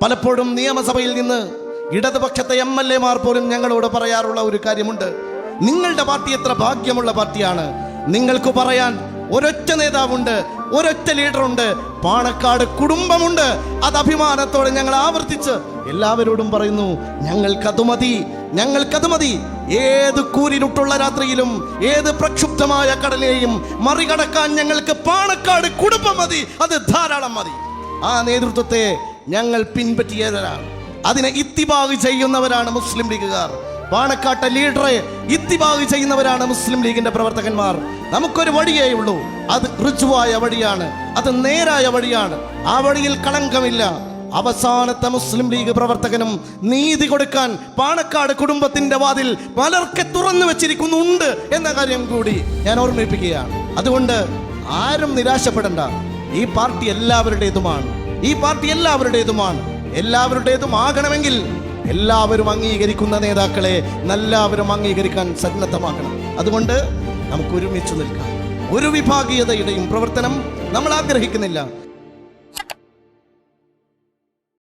പലപ്പോഴും നിയമസഭയിൽ നിന്ന് ഇടതുപക്ഷത്തെ MLA-മാർ പോലും ഞങ്ങളോട് പറയാറുള്ള ഒരു കാര്യമുണ്ട്. നിങ്ങളുടെ പാർട്ടി എത്ര ഭാഗ്യമുള്ള പാർട്ടിയാണ്. നിങ്ങൾക്ക് പറയാൻ ഒരൊറ്റ നേതാവുണ്ട്, ഒരൊറ്റ ലീഡറുണ്ട്, പാണക്കാട് കുടുംബമുണ്ട്. അത് അഭിമാനത്തോടെ ഞങ്ങൾ ആവർത്തിച്ച് എല്ലാവരോടും പറയുന്നു, ഞങ്ങൾക്കത് മതി. ഏത് കൂരിരുട്ടുള്ള രാത്രിയിലും ഏത് പ്രക്ഷുബ്ധമായ കടലിനെയും മറികടക്കാൻ ഞങ്ങൾക്ക് പാണക്കാട് കുടുംബം മതി. അത് ധാരാളം മതി. ആ നേതൃത്വത്തെ ഞങ്ങൾ പിൻപറ്റിയവരാണ്. അതിനെ ഇത്തിബാഗ് ചെയ്യുന്നവരാണ് മുസ്ലിം ലീഗുകാർ. പാണക്കാട്ടെ ലീഡറെ ഇത്തിബാഗ് ചെയ്യുന്നവരാണ് മുസ്ലിം ലീഗിന്റെ പ്രവർത്തകന്മാർ. നമുക്കൊരു വഴിയേ ഉള്ളൂ. അത് ഋജുവായ വഴിയാണ്, അത് നേരായ വഴിയാണ്. ആ വഴിയിൽ കളങ്കമില്ല. അവസാനത്തെ മുസ്ലിം ലീഗ് പ്രവർത്തകനും നീതി കൊടുക്കാൻ പാണക്കാട് കുടുംബത്തിന്റെ വാതിൽ പലർക്കെ തുറന്നു വെച്ചിരിക്കുന്നുണ്ട് എന്ന കാര്യം കൂടി ഞാൻ ഓർമ്മിപ്പിക്കുകയാണ്. അതുകൊണ്ട് ആരും നിരാശപ്പെടണ്ട. ഈ പാർട്ടി എല്ലാവരുടേതുമാണ്. എല്ലാവരുടേതുമാകണമെങ്കിൽ എല്ലാവരും അംഗീകരിക്കുന്ന നേതാക്കളെ എല്ലാവരും അംഗീകരിക്കാൻ സന്നദ്ധമാക്കണം. അതുകൊണ്ട് നമുക്ക് ഒരുമിച്ച് നിൽക്കാം. ഒരു വിഭാഗീയതയുടെയും പ്രവർത്തനം നമ്മൾ ആഗ്രഹിക്കുന്നില്ല.